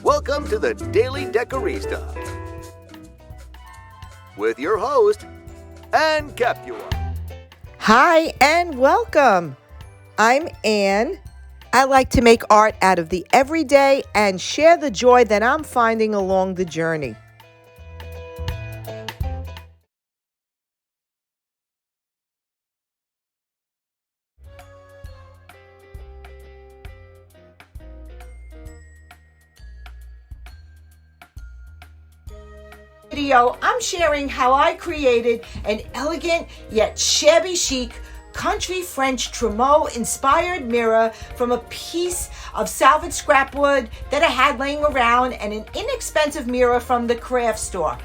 Welcome to the Daily Decorista with your host, Ann Capua. Hi and welcome. I'm Ann. I like to make art out of the everyday and share the joy that I'm finding along the journey. Video, I'm sharing how I created an elegant yet shabby chic country French Trumeau inspired mirror from a piece of salvaged scrap wood that I had laying around and an inexpensive mirror from the craft store.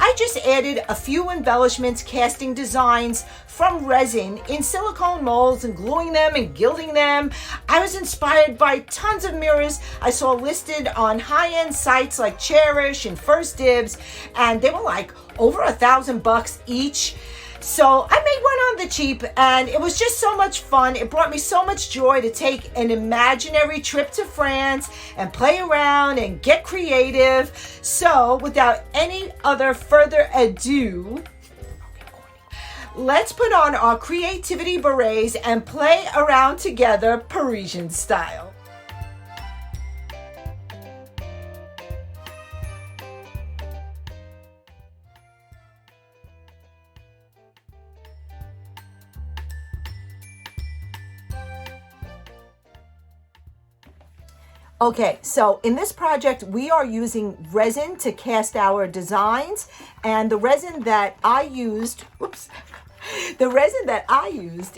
I just added a few embellishments, casting designs from resin in silicone molds and gluing them and gilding them. I was inspired by tons of mirrors I saw listed on high-end sites like Cherish and First Dibs, and they were like over $1,000 each. So I made one on the cheap, and it was just so much fun. It brought me so much joy to take an imaginary trip to France and play around and get creative. So without any other further ado, let's put on our creativity berets and play around together Parisian style. Okay, so in this project, we are using resin to cast our designs, and the resin that I used,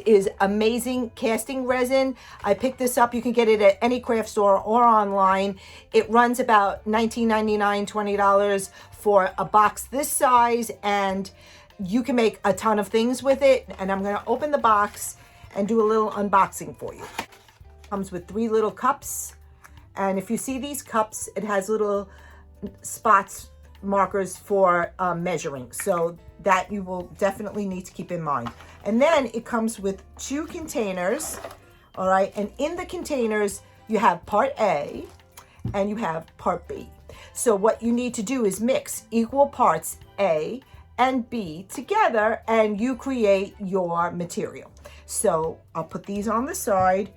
is Amazing casting resin. I picked this up. You can get it at any craft store or online. It runs about $19.99, $20 for a box this size, and you can make a ton of things with it. And I'm going to open the box and do a little unboxing for you. Comes with 3 little cups. And if you see these cups, it has little spots, markers for measuring. So that you will definitely need to keep in mind. And then it comes with 2 containers, all right? And in the containers, you have part A and you have part B. So what you need to do is mix equal parts A and B together, and you create your material. So I'll put these on the side.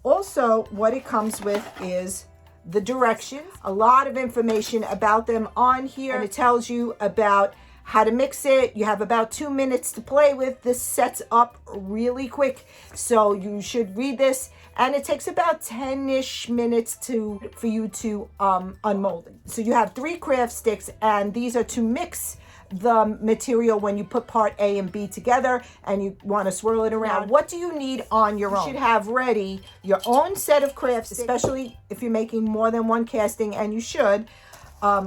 Also, what it comes with is the directions, a lot of information about them on here. And it tells you about how to mix it. You have about 2 minutes to play with. This sets up really quick, so you should read this. And it takes about 10-ish minutes for you to unmold it. So you have 3 craft sticks, and these are to mix the material when you put part A and B together and you want to swirl it around. Now, what do you need on your own? You should have ready your own set of craft sticks, especially if you're making more than one casting, and you should.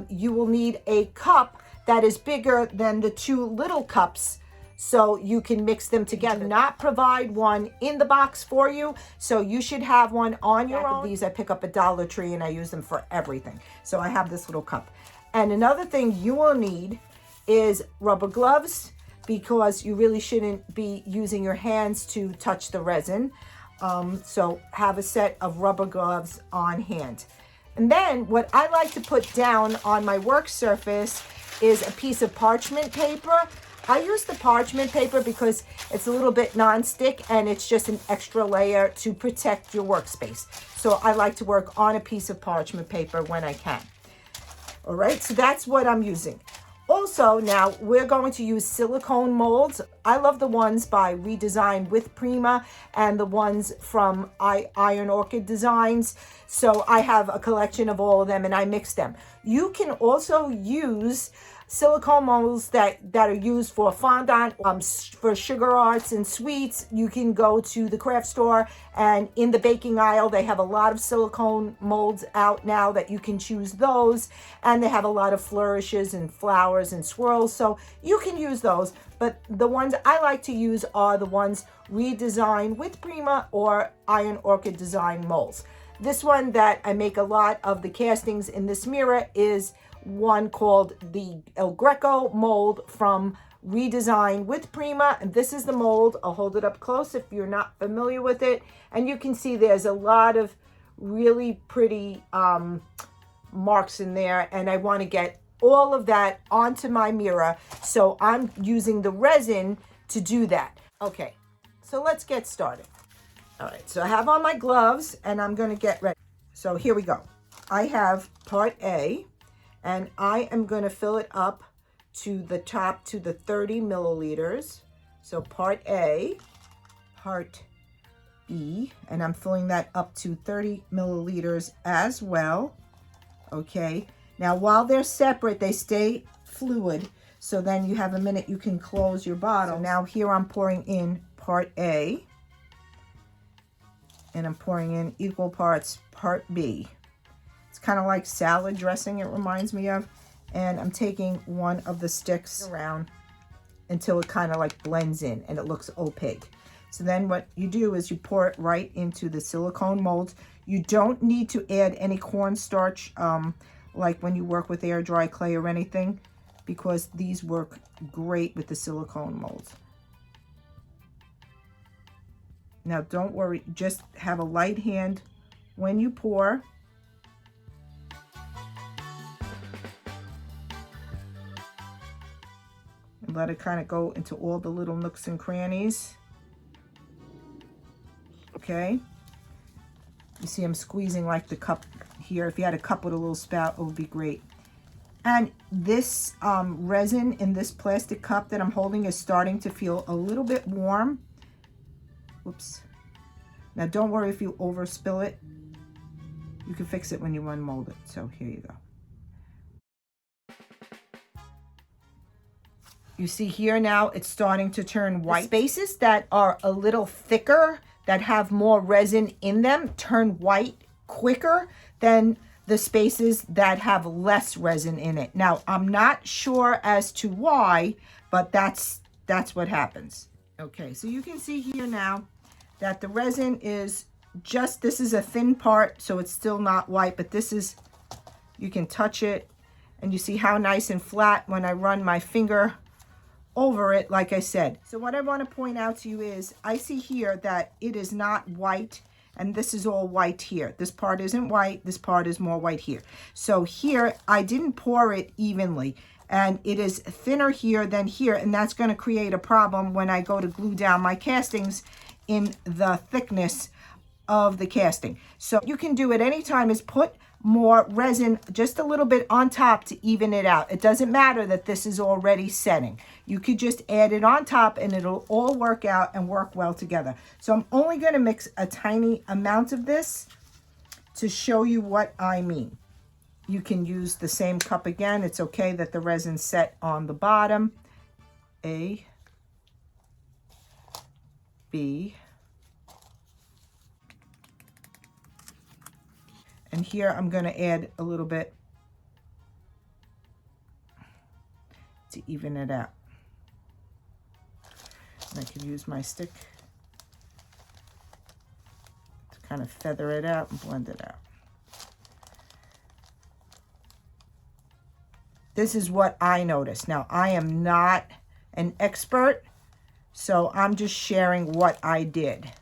You will need a cup that is bigger than the 2 little cups, so you can mix them together. Do not provide one in the box for you, so you should have one on your own. These I pick up at Dollar Tree and I use them for everything. So I have this little cup. And another thing you will need is rubber gloves, because you really shouldn't be using your hands to touch the resin. So have a set of rubber gloves on hand. And then what I like to put down on my work surface is a piece of parchment paper. I use the parchment paper because it's a little bit non-stick and it's just an extra layer to protect your workspace. So I like to work on a piece of parchment paper when I can. All right, so that's what I'm using. Also, now we're going to use silicone molds. I love the ones by Redesign with Prima and the ones from Iron Orchid Designs. So I have a collection of all of them and I mix them. You can also use silicone molds that are used for fondant, for sugar arts and sweets. You can go to the craft store, and in the baking aisle they have a lot of silicone molds out now that you can choose those, and they have a lot of flourishes and flowers and swirls, so you can use those. But the ones I like to use are the ones Redesign with Prima or Iron Orchid Design molds. This one that I make a lot of the castings in this mirror is one called the El Greco mold from Redesign with Prima. And this is the mold. I'll hold it up close if you're not familiar with it. And you can see there's a lot of really pretty marks in there, and I want to get all of that onto my mirror. So I'm using the resin to do that. Okay, so let's get started. All right, so I have on my gloves and I'm going to get ready. So here we go. I have part A, and I am going to fill it up to the top to the 30 milliliters. So part A, part B, and I'm filling that up to 30 milliliters as well. Okay, now while they're separate, they stay fluid. So then you have a minute, you can close your bottle. So now here I'm pouring in part A, and I'm pouring in equal parts part B. It's kind of like salad dressing, it reminds me of. And I'm taking one of the sticks around until it kind of like blends in and it looks opaque. So then what you do is you pour it right into the silicone molds. You don't need to add any cornstarch like when you work with air dry clay or anything, because these work great with the silicone molds. Now don't worry, just have a light hand when you pour. And let it kind of go into all the little nooks and crannies. Okay. You see I'm squeezing like the cup here. If you had a cup with a little spout, it would be great. And this resin in this plastic cup that I'm holding is starting to feel a little bit warm. Whoops. Now don't worry if you overspill it. You can fix it when you unmold it. So here you go. You see here now it's starting to turn white. The spaces that are a little thicker, that have more resin in them, turn white quicker than the spaces that have less resin in it. Now, I'm not sure as to why, but that's what happens. Okay, so you can see here now that the resin is just, this is a thin part, so it's still not white, but this is, you can touch it, and you see how nice and flat when I run my finger over it, like I said. So what I want to point out to you is, I see here that it is not white, and this is all white here. This part isn't white, this part is more white here. So here, I didn't pour it evenly, and it is thinner here than here, and that's going to create a problem when I go to glue down my castings in the thickness of the casting. So you can do it anytime, is put more resin just a little bit on top to even it out. It doesn't matter that this is already setting. You could just add it on top and it'll all work out and work well together. So I'm only going to mix a tiny amount of this to show you what I mean. You can use the same cup again. It's okay that the resin's set on the bottom. A, B, and here I'm going to add a little bit to even it out. And I could use my stick to kind of feather it out and blend it out. This is what I noticed. Now, I am not an expert, so I'm just sharing what I did.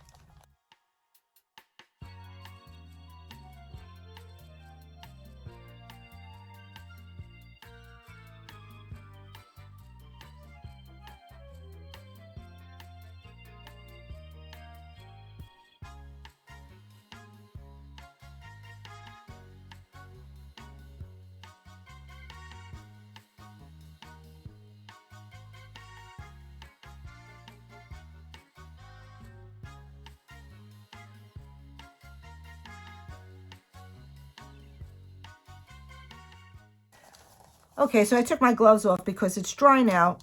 Okay, so I took my gloves off because it's dry now.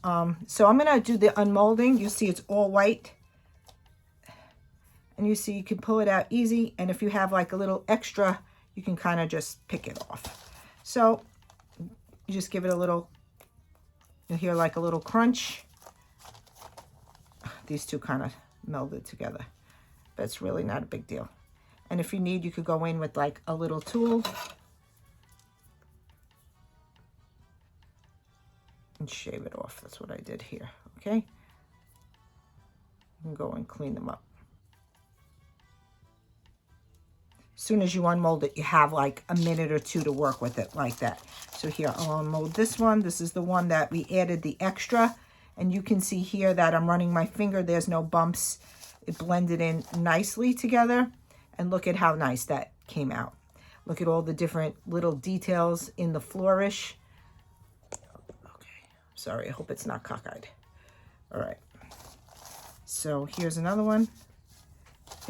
So I'm going to do the unmolding. You see it's all white. And you see you can pull it out easy. And if you have like a little extra, you can kind of just pick it off. So you just give it a little, you'll hear like a little crunch. These two kind of melded together. But it's really not a big deal. And if you need, you could go in with like a little tool and shave it off. That's what I did here. Okay, you can go and clean them up. soon as you unmold it, you have like a minute or two to work with it like that. So here, I'll unmold this one. This is the one that we added the extra. And you can see here that I'm running my finger. There's no bumps. It blended in nicely together. And look at how nice that came out. Look at all the different little details in the flourish. Okay, sorry, I hope it's not cockeyed. All right. So here's another one.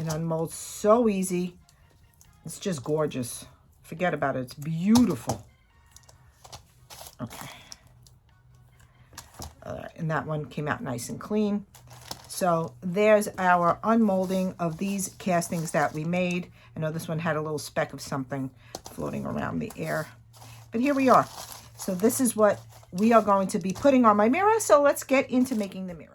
It unmolds so easy. It's just gorgeous. Forget about it. It's beautiful. Okay. And that one came out nice and clean. So there's our unmolding of these castings that we made. I know this one had a little speck of something floating around the air, but here we are. So this is what we are going to be putting on my mirror. So let's get into making the mirror.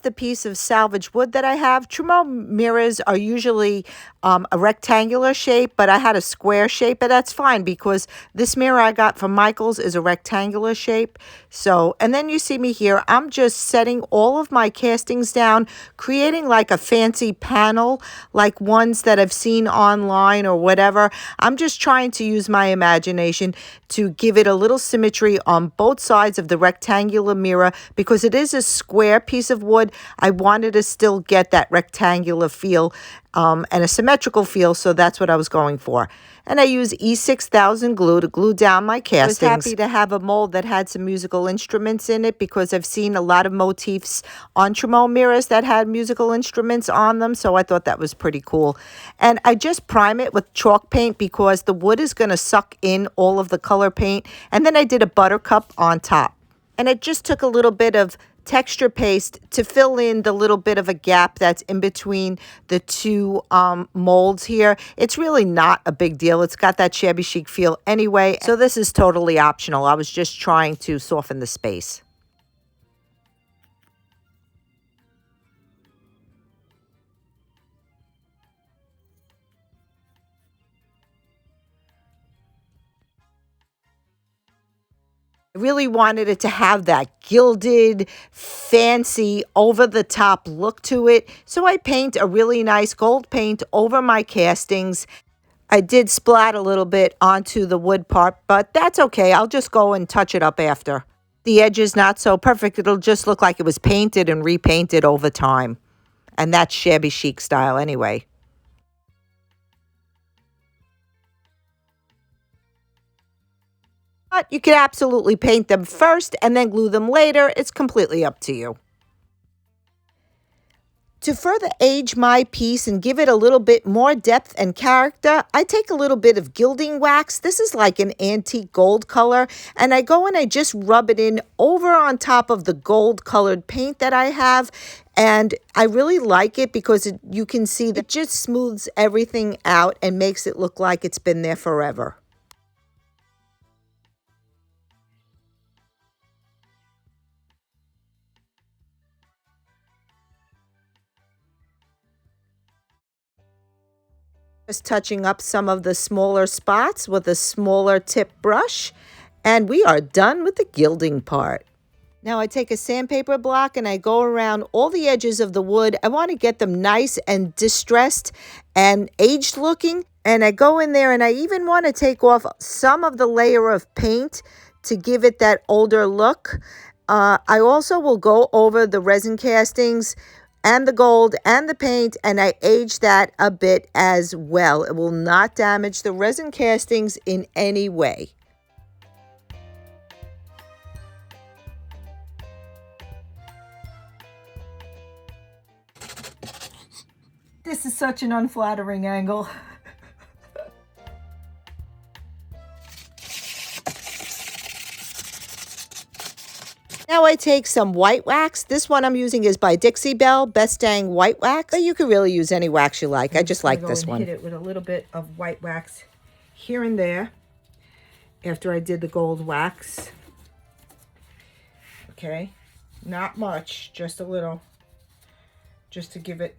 The piece of salvaged wood that I have. Trumeau mirrors are usually a rectangular shape, but I had a square shape, but that's fine because this mirror I got from Michael's is a rectangular shape. So, and then you see me here, I'm just setting all of my castings down, creating like a fancy panel, like ones that I've seen online or whatever. I'm just trying to use my imagination to give it a little symmetry on both sides of the rectangular mirror because it is a square piece of wood. I wanted to still get that rectangular feel and a symmetrical feel, so that's what I was going for. And I use E6000 glue to glue down my castings. I was happy to have a mold that had some musical instruments in it because I've seen a lot of motifs on Trumeau mirrors that had musical instruments on them, so I thought that was pretty cool. And I just prime it with chalk paint because the wood is going to suck in all of the color paint. And then I did a buttercup on top. And it just took a little bit of texture paste to fill in the little bit of a gap that's in between the two molds here. It's really not a big deal. It's got that shabby chic feel anyway. So this is totally optional. I was just trying to soften the space. I really wanted it to have that gilded, fancy, over-the-top look to it. So I paint a really nice gold paint over my castings. I did splat a little bit onto the wood part, but that's okay. I'll just go and touch it up after. The edge is not so perfect. It'll just look like it was painted and repainted over time. And that's shabby chic style anyway. But you can absolutely paint them first and then glue them later. It's completely up to you. To further age my piece and give it a little bit more depth and character, I take a little bit of gilding wax. This is like an antique gold color. And I go and I just rub it in over on top of the gold colored paint that I have. And I really like it because you can see that it just smooths everything out and makes it look like it's been there forever. Just touching up some of the smaller spots with a smaller tip brush, and we are done with the gilding part. Now I take a sandpaper block and I go around all the edges of the wood. I want to get them nice and distressed and aged looking. And I go in there and I even want to take off some of the layer of paint to give it that older look. I also will go over the resin castings and the gold and the paint, and I age that a bit as well. It will not damage the resin castings in any way. This is such an unflattering angle. Now I take some white wax. This one I'm using is by Dixie Belle, Best Dang White Wax. But you can really use any wax you like. I just like this one. Hit it with a little bit of white wax here and there after I did the gold wax. Okay, not much, just a little, just to give it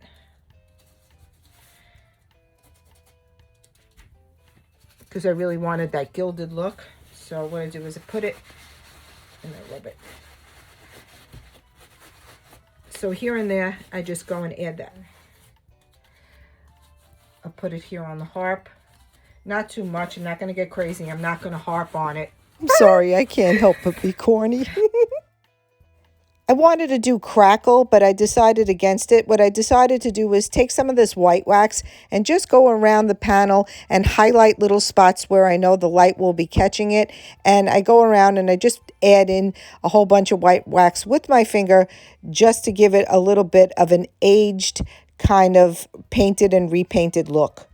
because I really wanted that gilded look. So what I do is I put it and I rub it. So here and there, I just go and add that. put it here on the harp. Not too much. I'm not going to get crazy. I'm not going to harp on it. I'm sorry, I can't help but be corny. I wanted to do crackle, but I decided against it. What I decided to do was take some of this white wax and just go around the panel and highlight little spots where I know the light will be catching it. And I go around and I just add in a whole bunch of white wax with my finger just to give it a little bit of an aged kind of painted and repainted look.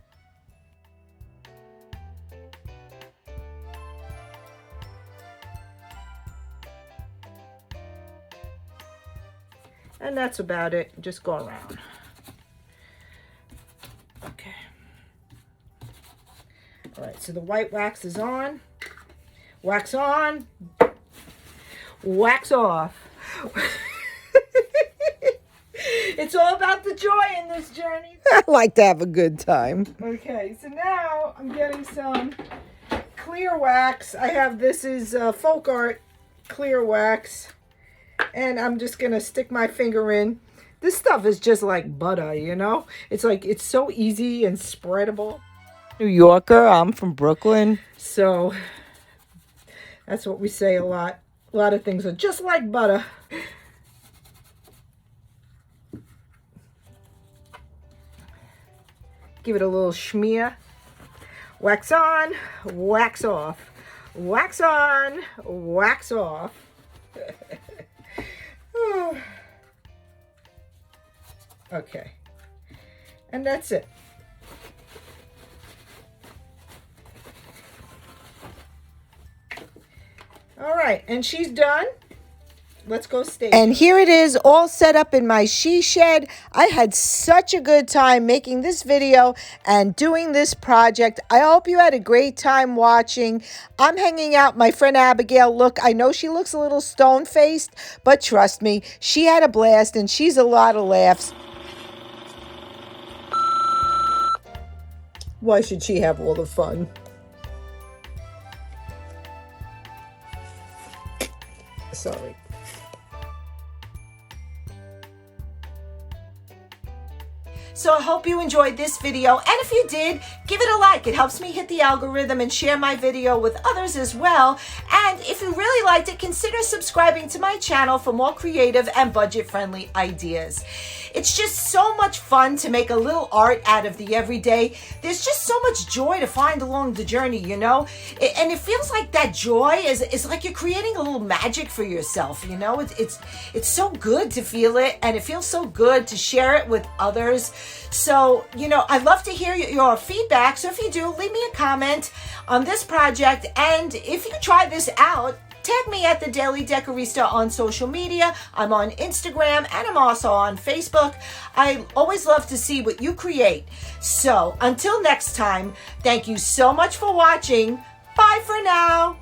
And that's about it. Just go around. Okay. All right, so the white wax is on. Wax on. Wax off. It's all about the joy in this journey. I like to have a good time. Okay, so now I'm getting some clear wax. I have, this is Folk Art clear wax. And I'm just going to stick my finger in. This stuff is just like butter, you know? It's like, it's so easy and spreadable. New Yorker, I'm from Brooklyn. So, that's what we say a lot. A lot of things are just like butter. Give it a little schmear. Wax on, wax off. Wax on, wax off. Okay, and that's it. All right, and she's done. Let's go stage. And here it is, all set up in my she shed. I had such a good time making this video and doing this project. I hope you had a great time watching. I'm hanging out my friend Abigail. Look, I know she looks a little stone-faced, but trust me, she had a blast and she's a lot of laughs. Why should she have all the fun? Sorry. So I hope you enjoyed this video, and if you did, give it a like. It helps me hit the algorithm and share my video with others as well. And if you really liked it, consider subscribing to my channel for more creative and budget-friendly ideas. It's just so much fun to make a little art out of the everyday. There's just so much joy to find along the journey, you know? And it feels like that joy is like you're creating a little magic for yourself, you know? It's so good to feel it, and it feels so good to share it with others. So, you know, I'd love to hear your feedback. So if you do, leave me a comment on this project. And if you try this out, tag me at The Daily Decorista on social media. I'm on Instagram and I'm also on Facebook. I always love to see what you create. So until next time, thank you so much for watching. Bye for now.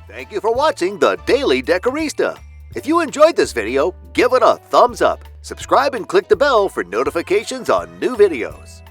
Thank you for watching The Daily Decorista. If you enjoyed this video, give it a thumbs up. Subscribe and click the bell for notifications on new videos.